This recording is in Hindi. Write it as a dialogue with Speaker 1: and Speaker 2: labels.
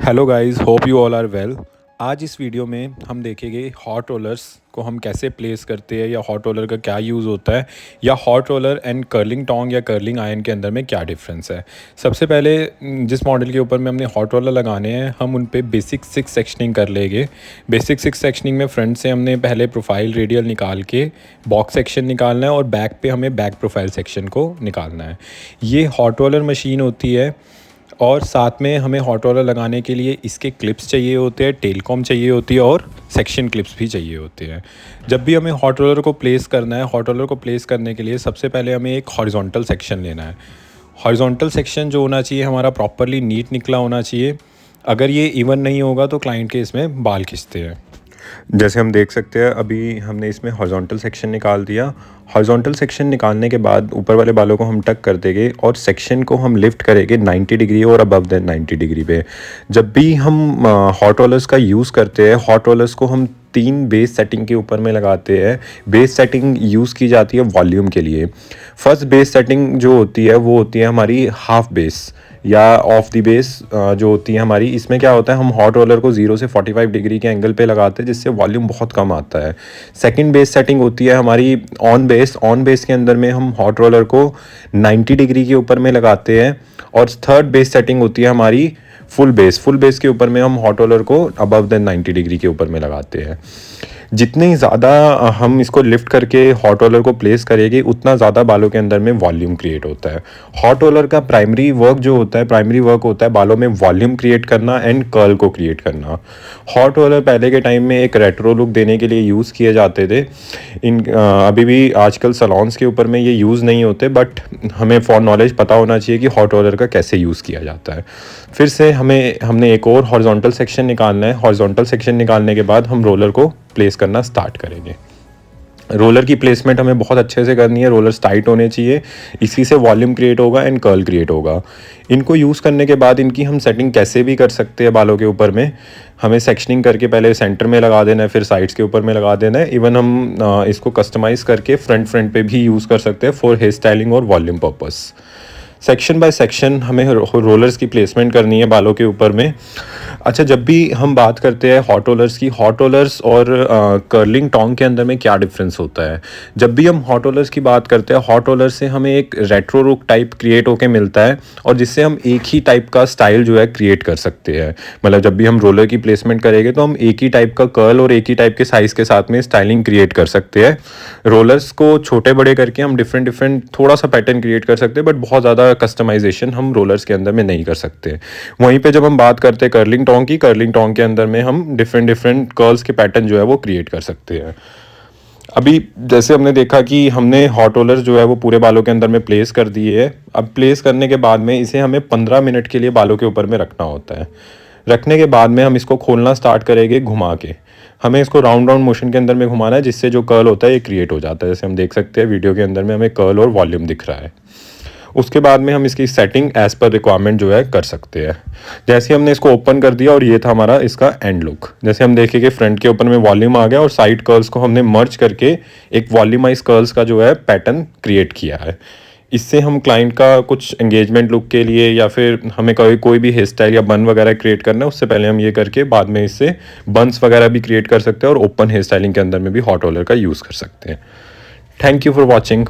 Speaker 1: Hello guys, hope you all are well. आज इस वीडियो में हम देखेंगे हॉट रोलर्स को हम कैसे प्लेस करते हैं या हॉट रोलर का क्या यूज़ होता है या hot roller and curling Tong या कर्लिंग आयरन के अंदर में क्या डिफरेंस है। सबसे पहले जिस मॉडल के ऊपर में हमने हॉट रोलर लगाने हैं हम उन पे बेसिक 6 सेक्शनिंग कर लेंगे। बेसिक 6 सेक्शनिंग में फ्रंट से हमने पहले प्रोफाइल रेडियल निकाल के बॉक्स सेक्शन निकालना है और बैक पे हमें बैक प्रोफाइल सेक्शन को निकालना है। ये हॉट रोलर मशीन होती है और साथ में हमें हॉट रोलर लगाने के लिए इसके क्लिप्स चाहिए होते हैं, टेलकॉम चाहिए होती है और सेक्शन क्लिप्स भी चाहिए होते हैं। जब भी हमें हॉट रोलर को प्लेस करना है, हॉट रोलर को प्लेस करने के लिए सबसे पहले हमें एक हॉरिजॉन्टल सेक्शन लेना है। हॉरिजॉन्टल सेक्शन जो होना चाहिए हमारा प्रॉपरली नीट निकला होना चाहिए। अगर ये इवन नहीं होगा तो क्लाइंट के इसमें बाल खिंचते हैं। जैसे हम देख सकते हैं अभी हमने इसमें हॉरिजॉन्टल सेक्शन निकाल दिया। हॉरिजॉन्टल सेक्शन निकालने के बाद ऊपर वाले बालों को हम टक कर देंगे और सेक्शन को हम लिफ्ट करेंगे 90 डिग्री और अबव देन 90 डिग्री पे। जब भी हम हॉट रोलर्स का यूज़ करते हैं, हॉट रोलर्स को हम 3 बेस सेटिंग के ऊपर में लगाते हैं। बेस सेटिंग यूज़ की जाती है वॉल्यूम के लिए। फर्स्ट बेस सेटिंग जो होती है वो होती है हमारी हाफ बेस या ऑफ द बेस जो होती है हमारी। इसमें क्या होता है, हम हॉट रोलर को 0 से 45 डिग्री के एंगल पे लगाते हैं जिससे वॉल्यूम बहुत कम आता है। सेकंड बेस सेटिंग होती है हमारी ऑन बेस। ऑन बेस के अंदर में हम हॉट रोलर को 90 डिग्री के ऊपर में लगाते हैं। और थर्ड बेस सेटिंग होती है हमारी फुल बेस। फुल बेस के ऊपर में हम हॉट रोलर को अबव देन 90 डिग्री के ऊपर में लगाते हैं। जितनी ज़्यादा हम इसको लिफ्ट करके हॉट रोलर को प्लेस करेंगे उतना ज़्यादा बालों के अंदर में वॉल्यूम क्रिएट होता है। हॉट रोलर का प्राइमरी वर्क जो होता है, प्राइमरी वर्क होता है बालों में वॉल्यूम क्रिएट करना एंड कर्ल को क्रिएट करना। हॉट रोलर पहले के टाइम में एक रेट्रो लुक देने के लिए यूज़ किए जाते थे। अभी भी आजकल सलॉन्स के ऊपर में ये यूज़ नहीं होते, बट हमें फॉर नॉलेज पता होना चाहिए कि हॉट रोलर का कैसे यूज़ किया जाता है। फिर से हमने एक और हॉरिजॉन्टल सेक्शन निकालना है। हॉरिजॉन्टल सेक्शन निकालने के बाद हम रोलर को प्लेस करना स्टार्ट करेंगे। रोलर की प्लेसमेंट हमें बहुत अच्छे से करनी है। रोलर्स टाइट होने चाहिए, इसी से वॉल्यूम क्रिएट होगा एंड कर्ल क्रिएट होगा। इनको यूज़ करने के बाद इनकी हम सेटिंग कैसे भी कर सकते हैं बालों के ऊपर में। हमें सेक्शनिंग करके पहले सेंटर में लगा देना है, फिर साइड्स के ऊपर में लगा देना है। इवन हम इसको कस्टमाइज़ करके फ्रंट पे भी यूज़ कर सकते हैं फॉर हेयर स्टाइलिंग और volume purpose. Section by section हमें रोलर्स की प्लेसमेंट करनी है बालों के ऊपर में। अच्छा, जब भी हम बात करते हैं हॉट रोलर्स की, हॉट रोलर्स और कर्लिंग टोंग के अंदर में क्या डिफरेंस होता है। जब भी हम हॉट रोलर्स की बात करते हैं, हॉट रोलर से हमें एक रेट्रो लुक टाइप क्रिएट होकर मिलता है और जिससे हम एक ही टाइप का स्टाइल जो है क्रिएट कर सकते हैं। मतलब जब भी हम रोलर की प्लेसमेंट करेंगे तो हम एक ही टाइप का कर्ल और एक ही टाइप के साइज़ के साथ में स्टाइलिंग क्रिएट कर सकते हैं। रोलर्स को छोटे बड़े करके हम डिफरेंट थोड़ा सा पैटर्न क्रिएट कर सकते हैं, बट बहुत ज़्यादा कस्टमाइजेशन हम रोलर्स के अंदर में नहीं कर सकते। वहीं पे जब हम बात करते हैं कर्लिंग टोंग की, कर्लिंग टोंग के अंदर में हम डिफरेंट कर्ल्स के पैटर्न जो है वो क्रिएट कर सकते हैं। अभी जैसे हमने देखा कि हमने हॉट रोलर जो है वो पूरे बालों के अंदर में प्लेस कर दिए है। अब प्लेस करने के बाद में इसे हमें 15 मिनट के लिए बालों के ऊपर में रखना होता है। रखने के बाद में हम इसको खोलना स्टार्ट करेंगे घुमा के। हमें इसको राउंड मोशन के अंदर में घुमाना है जिससे जो कर्ल होता है ये क्रिएट हो जाता है। जैसे हम देख सकते हैं वीडियो के अंदर में हमें कर्ल और वॉल्यूम दिख रहा है। उसके बाद में हम इसकी सेटिंग एज़ पर रिक्वायरमेंट जो है कर सकते हैं। जैसे हमने इसको ओपन कर दिया और ये था हमारा इसका एंड लुक। जैसे हम देखेंगे फ्रंट के ऊपर में वॉल्यूम आ गया और साइड कर्ल्स को हमने मर्ज करके एक वॉल्यूमाइज कर्ल्स का जो है पैटर्न क्रिएट किया है। इससे हम क्लाइंट का कुछ एंगेजमेंट लुक के लिए या फिर हमें कोई भी हेयर स्टाइल या बन वगैरह क्रिएट करना है, उससे पहले हम ये करके बाद में इससे बन्स वगैरह भी क्रिएट कर सकते हैं और ओपन हेयर स्टाइलिंग के अंदर में भी हॉट रोलर का यूज़ कर सकते हैं। Thank you for watching.